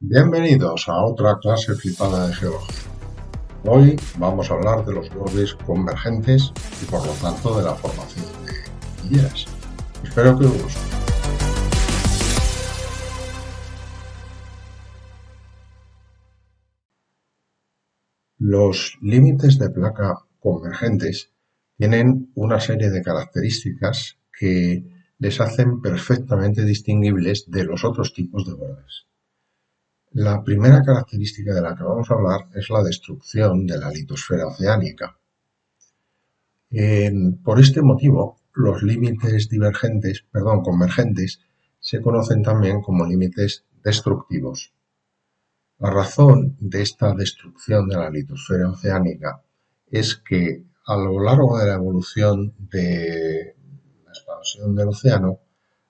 Bienvenidos a otra clase flipada de geología. Hoy vamos a hablar de los bordes convergentes y por lo tanto de la formación de hilleras. Espero que os guste. Los límites de placa convergentes tienen una serie de características que les hacen perfectamente distinguibles de los otros tipos de bordes. La primera característica de la que vamos a hablar es la destrucción de la litosfera oceánica. Por este motivo, los límites convergentes se conocen también como límites destructivos. La razón de esta destrucción de la litosfera oceánica es que a lo largo de la evolución de la expansión del océano,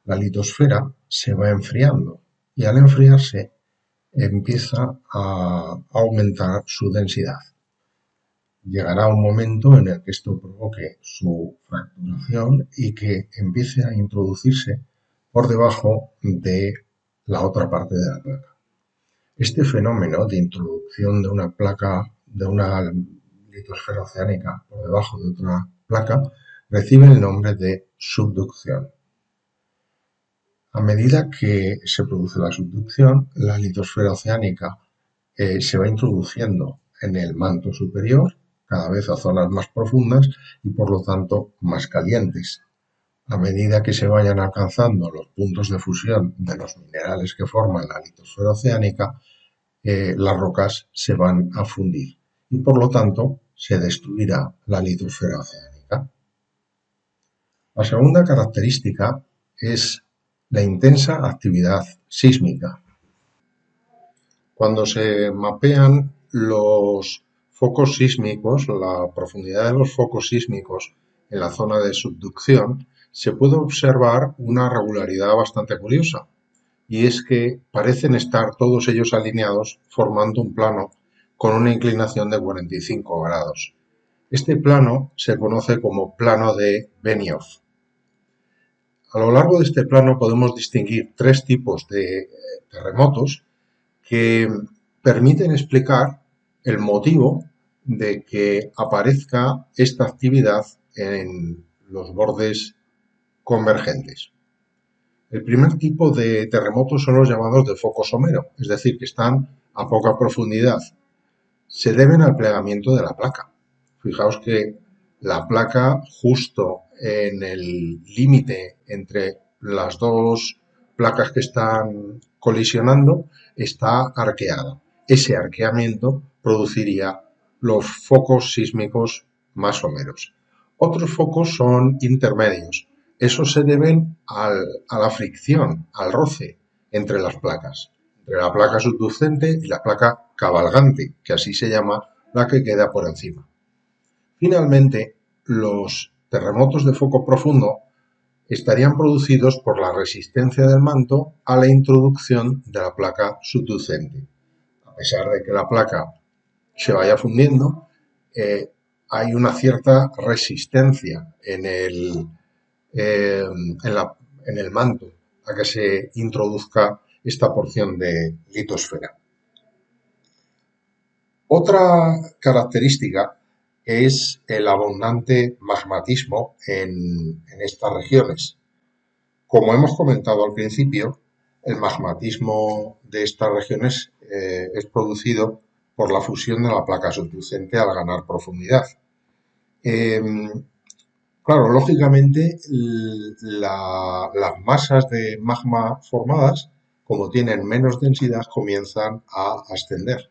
la litosfera se va enfriando y al enfriarse empieza a aumentar su densidad. Llegará un momento en el que esto provoque su fracturación y que empiece a introducirse por debajo de la otra parte de la placa. Este fenómeno de introducción de una placa, de una litosfera oceánica por debajo de otra placa, recibe el nombre de subducción. A medida que se produce la subducción, la litosfera oceánica se va introduciendo en el manto superior, cada vez a zonas más profundas y por lo tanto más calientes. A medida que se vayan alcanzando los puntos de fusión de los minerales que forman la litosfera oceánica, las rocas se van a fundir y por lo tanto se destruirá la litosfera oceánica. La segunda característica es la intensa actividad sísmica. Cuando se mapean los focos sísmicos, la profundidad de los focos sísmicos en la zona de subducción, se puede observar una regularidad bastante curiosa, y es que parecen estar todos ellos alineados formando un plano con una inclinación de 45 grados. Este plano se conoce como plano de Benioff. A lo largo de este plano podemos distinguir tres tipos de terremotos que permiten explicar el motivo de que aparezca esta actividad en los bordes convergentes. El primer tipo de terremotos son los llamados de foco somero, es decir, que están a poca profundidad. Se deben al plegamiento de la placa. Fijaos que la placa justo en el límite entre las dos placas que están colisionando está arqueada. Ese arqueamiento produciría los focos sísmicos más someros. Otros focos son intermedios. Esos se deben a la fricción, al roce entre las placas, entre la placa subducente y la placa cabalgante, que así se llama la que queda por encima. Finalmente, los terremotos de foco profundo estarían producidos por la resistencia del manto a la introducción de la placa subducente. A pesar de que la placa se vaya fundiendo, hay una cierta resistencia en el manto a que se introduzca esta porción de litosfera. Otra característica es el abundante magmatismo en estas regiones. Como hemos comentado al principio, el magmatismo de estas regiones es producido por la fusión de la placa subducente al ganar profundidad. Claro, lógicamente las masas de magma formadas, como tienen menos densidad, comienzan a ascender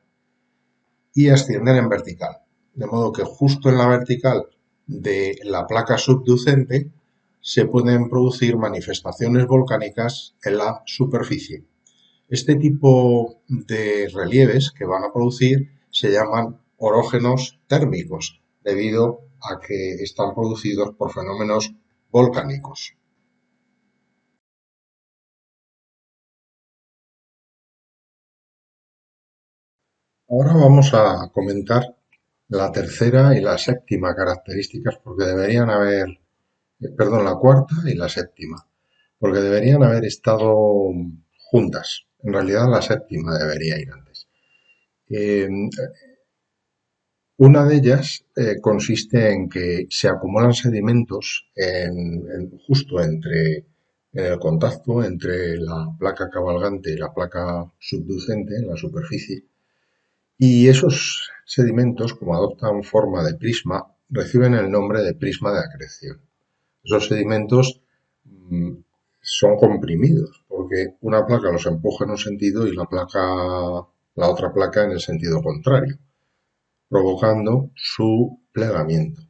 y ascienden en vertical. De modo que justo en la vertical de la placa subducente se pueden producir manifestaciones volcánicas en la superficie. Este tipo de relieves que van a producir se llaman orógenos térmicos, debido a que están producidos por fenómenos volcánicos. Ahora vamos a comentar la tercera y la séptima características, porque deberían haber, la cuarta y la séptima, porque deberían haber estado juntas. En realidad la séptima debería ir antes. Eh, una de ellas consiste en que se acumulan sedimentos justo en el contacto entre la placa cabalgante y la placa subducente en la superficie. Y esos sedimentos, como adoptan forma de prisma, reciben el nombre de prisma de acreción. Esos sedimentos mm, son comprimidos porque una placa los empuja en un sentido y la otra placa en el sentido contrario, provocando su plegamiento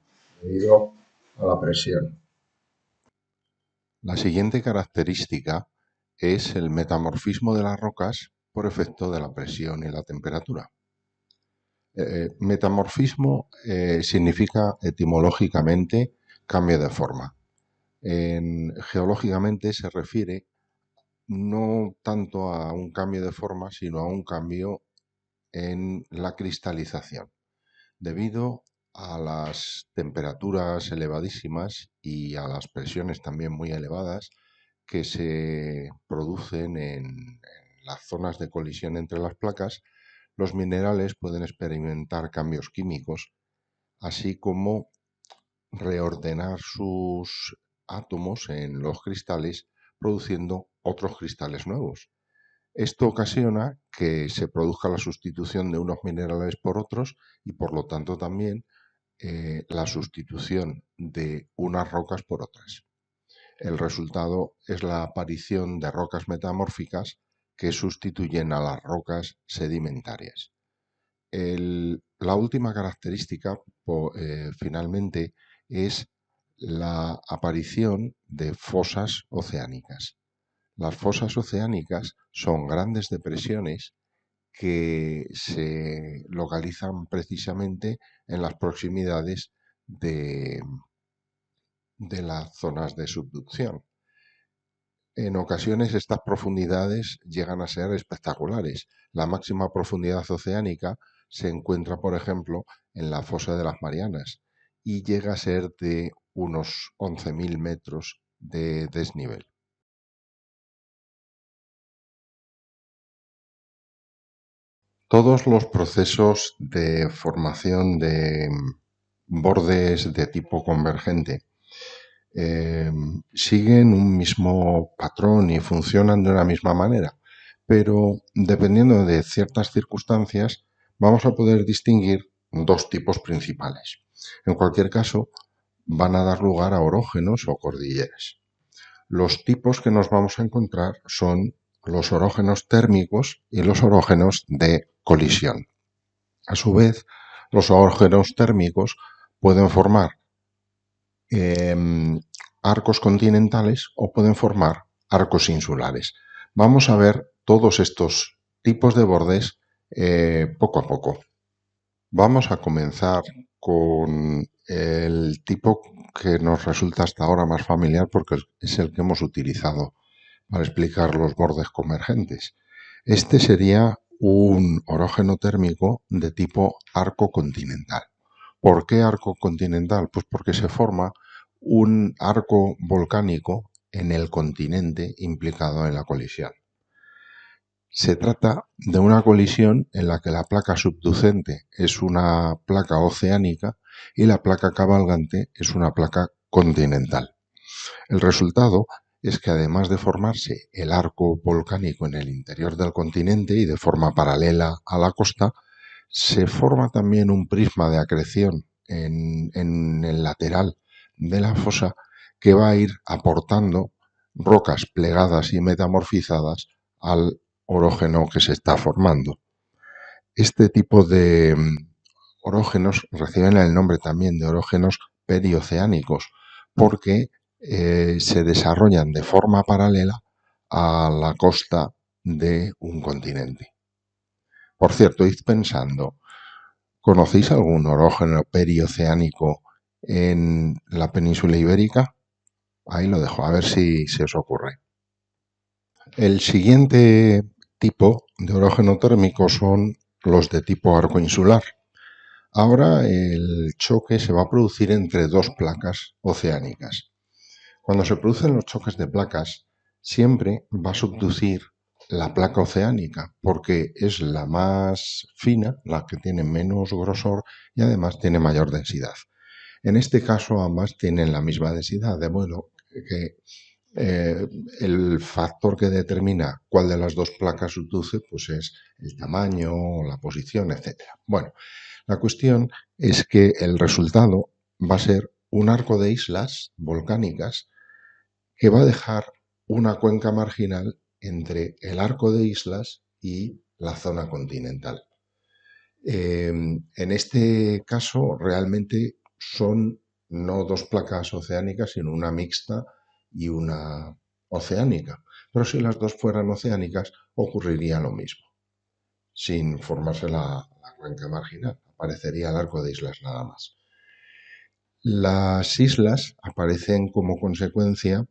debido a la presión. La siguiente característica es el metamorfismo de las rocas por efecto de la presión y la temperatura. Metamorfismo significa etimológicamente cambio de forma. Geológicamente se refiere no tanto a un cambio de forma, sino a un cambio en la cristalización, debido a las temperaturas elevadísimas y a las presiones también muy elevadas que se producen en las zonas de colisión entre las placas. Los minerales pueden experimentar cambios químicos, así como reordenar sus átomos en los cristales, produciendo otros cristales nuevos. Esto ocasiona que se produzca la sustitución de unos minerales por otros y por lo tanto también la sustitución de unas rocas por otras. El resultado es la aparición de rocas metamórficas que sustituyen a las rocas sedimentarias. La última característica, finalmente, es la aparición de fosas oceánicas. Las fosas oceánicas son grandes depresiones que se localizan precisamente en las proximidades de las zonas de subducción. En ocasiones estas profundidades llegan a ser espectaculares. La máxima profundidad oceánica se encuentra, por ejemplo, en la fosa de las Marianas y llega a ser de unos 11.000 metros de desnivel. Todos los procesos de formación de bordes de tipo convergente siguen un mismo patrón y funcionan de una misma manera, pero dependiendo de ciertas circunstancias vamos a poder distinguir dos tipos principales. En cualquier caso, van a dar lugar a orógenos o cordilleras. Los tipos que nos vamos a encontrar son los orógenos térmicos y los orógenos de colisión. A su vez, los orógenos térmicos pueden formar arcos continentales o pueden formar arcos insulares. Vamos a ver todos estos tipos de bordes poco a poco. Vamos a comenzar con el tipo que nos resulta hasta ahora más familiar porque es el que hemos utilizado para explicar los bordes convergentes. Este sería un orógeno térmico de tipo arco continental. ¿Por qué arco continental? Pues porque se forma un arco volcánico en el continente implicado en la colisión. Se trata de una colisión en la que la placa subducente es una placa oceánica y la placa cabalgante es una placa continental. El resultado es que además de formarse el arco volcánico en el interior del continente y de forma paralela a la costa, se forma también un prisma de acreción en el lateral de la fosa que va a ir aportando rocas plegadas y metamorfizadas al orógeno que se está formando. Este tipo de orógenos reciben el nombre también de orógenos perioceánicos porque se desarrollan de forma paralela a la costa de un continente. Por cierto, id pensando, ¿conocéis algún orógeno perioceánico en la península ibérica? Ahí lo dejo, a ver si se os ocurre. El siguiente tipo de orógeno térmico son los de tipo arco insular. Ahora el choque se va a producir entre dos placas oceánicas. Cuando se producen los choques de placas, siempre va a subducir la placa oceánica, porque es la más fina, la que tiene menos grosor y además tiene mayor densidad. En este caso ambas tienen la misma densidad, de modo que el factor que determina cuál de las dos placas subduce pues es el tamaño, la posición, etc. Bueno, la cuestión es que el resultado va a ser un arco de islas volcánicas que va a dejar una cuenca marginal entre el arco de islas y la zona continental. En este caso realmente son no dos placas oceánicas, sino una mixta y una oceánica. Pero si las dos fueran oceánicas, ocurriría lo mismo. Sin formarse la cuenca marginal, aparecería el arco de islas nada más. Las islas aparecen como consecuencia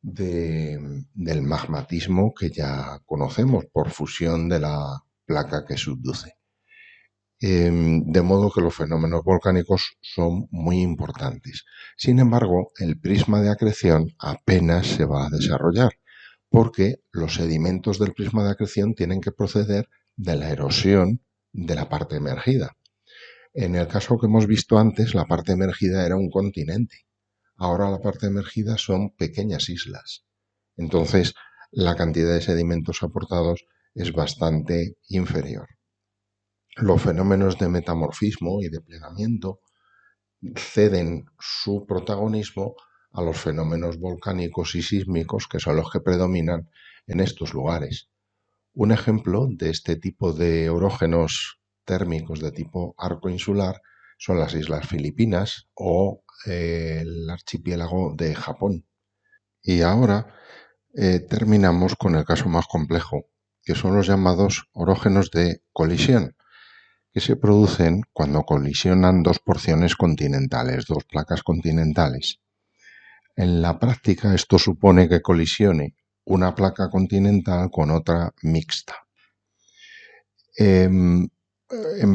del magmatismo que ya conocemos por fusión de la placa que subduce. De modo que los fenómenos volcánicos son muy importantes. Sin embargo, el prisma de acreción apenas se va a desarrollar, porque los sedimentos del prisma de acreción tienen que proceder de la erosión de la parte emergida. En el caso que hemos visto antes, la parte emergida era un continente. Ahora la parte emergida son pequeñas islas. Entonces, la cantidad de sedimentos aportados es bastante inferior. Los fenómenos de metamorfismo y de plegamiento ceden su protagonismo a los fenómenos volcánicos y sísmicos, que son los que predominan en estos lugares. Un ejemplo de este tipo de orógenos térmicos de tipo arco insular son las islas Filipinas o el archipiélago de Japón. Y ahora terminamos con el caso más complejo, que son los llamados orógenos de colisión, que se producen cuando colisionan dos porciones continentales, dos placas continentales. En la práctica esto supone que colisione una placa continental con otra mixta. En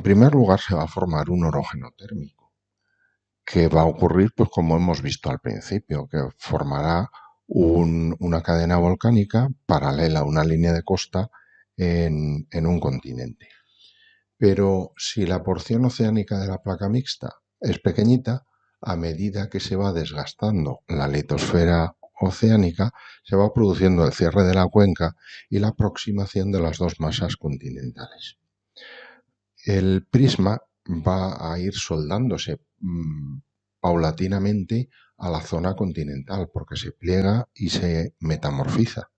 primer lugar se va a formar un orógeno térmico, que va a ocurrir pues como hemos visto al principio, que formará una cadena volcánica paralela a una línea de costa en un continente. Pero si la porción oceánica de la placa mixta es pequeñita, a medida que se va desgastando la litosfera oceánica, se va produciendo el cierre de la cuenca y la aproximación de las dos masas continentales. El prisma va a ir soldándose paulatinamente a la zona continental porque se pliega y se metamorfiza.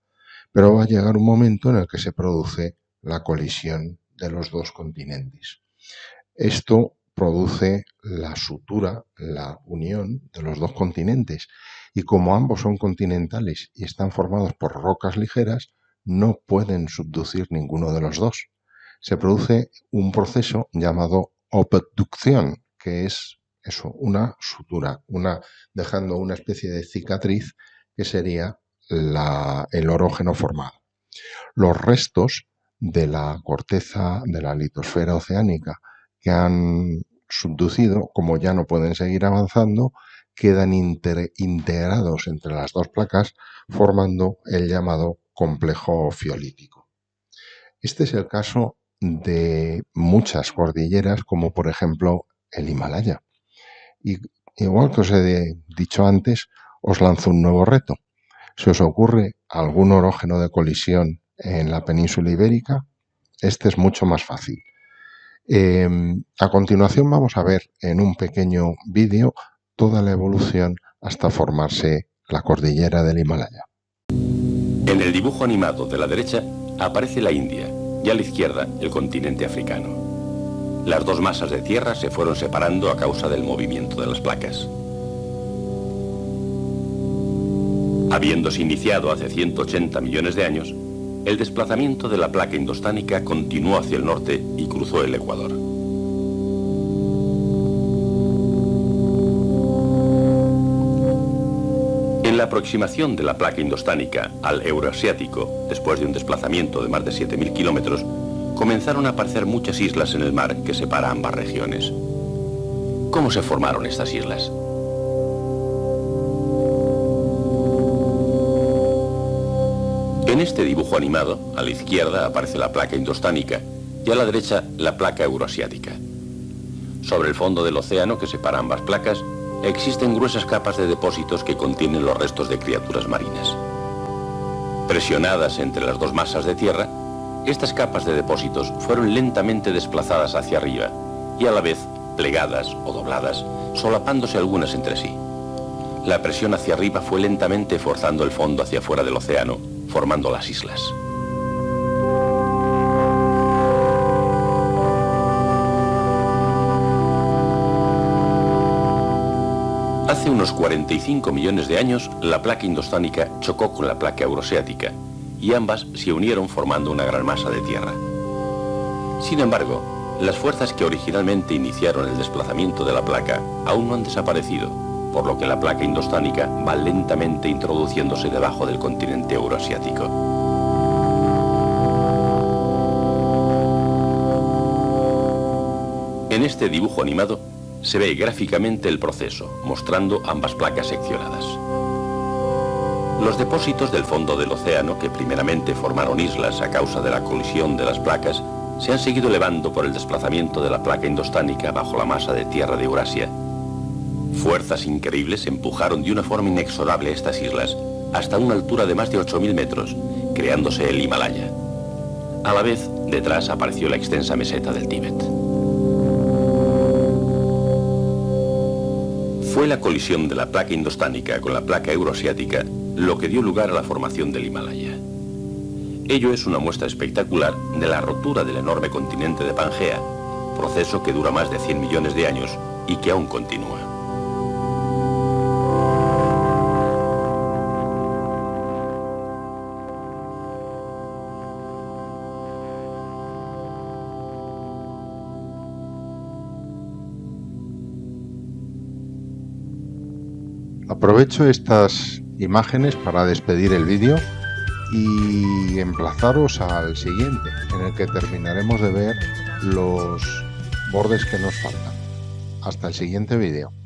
Pero va a llegar un momento en el que se produce la colisión de los dos continentes. Esto produce la sutura, la unión de los dos continentes, y como ambos son continentales y están formados por rocas ligeras, no pueden subducir ninguno de los dos. Se produce un proceso llamado obducción, que es eso, una sutura, dejando una especie de cicatriz que sería el orógeno formado. Los restos de la corteza de la litosfera oceánica que han subducido, como ya no pueden seguir avanzando, quedan integrados entre las dos placas, formando el llamado complejo fiolítico. Este es el caso de muchas cordilleras, como por ejemplo el Himalaya. Y igual que os he dicho antes, os lanzo un nuevo reto. Si os ocurre algún orógeno de colisión en la península ibérica, este es mucho más fácil. A continuación vamos a ver en un pequeño vídeo toda la evolución hasta formarse la cordillera del Himalaya. En el dibujo animado de la derecha aparece la India y a la izquierda el continente africano. Las dos masas de tierra se fueron separando a causa del movimiento de las placas. Habiéndose iniciado hace 180 millones de años, el desplazamiento de la placa indostánica continuó hacia el norte y cruzó el Ecuador. En la aproximación de la placa indostánica al euroasiático, después de un desplazamiento de más de 7.000 kilómetros, comenzaron a aparecer muchas islas en el mar que separa ambas regiones. ¿Cómo se formaron estas islas? En este dibujo animado, a la izquierda aparece la placa indostánica y a la derecha la placa euroasiática. Sobre el fondo del océano que separa ambas placas, existen gruesas capas de depósitos que contienen los restos de criaturas marinas. Presionadas entre las dos masas de tierra, estas capas de depósitos fueron lentamente desplazadas hacia arriba y a la vez plegadas o dobladas, solapándose algunas entre sí. La presión hacia arriba fue lentamente forzando el fondo hacia fuera del océano, formando las islas. Hace unos 45 millones de años, la placa indostánica chocó con la placa euroasiática y ambas se unieron formando una gran masa de tierra. Sin embargo, las fuerzas que originalmente iniciaron el desplazamiento de la placa aún no han desaparecido, por lo que la placa indostánica va lentamente introduciéndose debajo del continente euroasiático. En este dibujo animado se ve gráficamente el proceso, mostrando ambas placas seccionadas. Los depósitos del fondo del océano, que primeramente formaron islas a causa de la colisión de las placas, se han seguido elevando por el desplazamiento de la placa indostánica bajo la masa de tierra de Eurasia. Fuerzas increíbles empujaron de una forma inexorable estas islas hasta una altura de más de 8.000 metros, creándose el Himalaya. A la vez, detrás apareció la extensa meseta del Tíbet. Fue la colisión de la placa indostánica con la placa euroasiática lo que dio lugar a la formación del Himalaya. Ello es una muestra espectacular de la rotura del enorme continente de Pangea, proceso que dura más de 100 millones de años y que aún continúa. Aprovecho estas imágenes para despedir el vídeo y emplazaros al siguiente, en el que terminaremos de ver los bordes que nos faltan. Hasta el siguiente vídeo.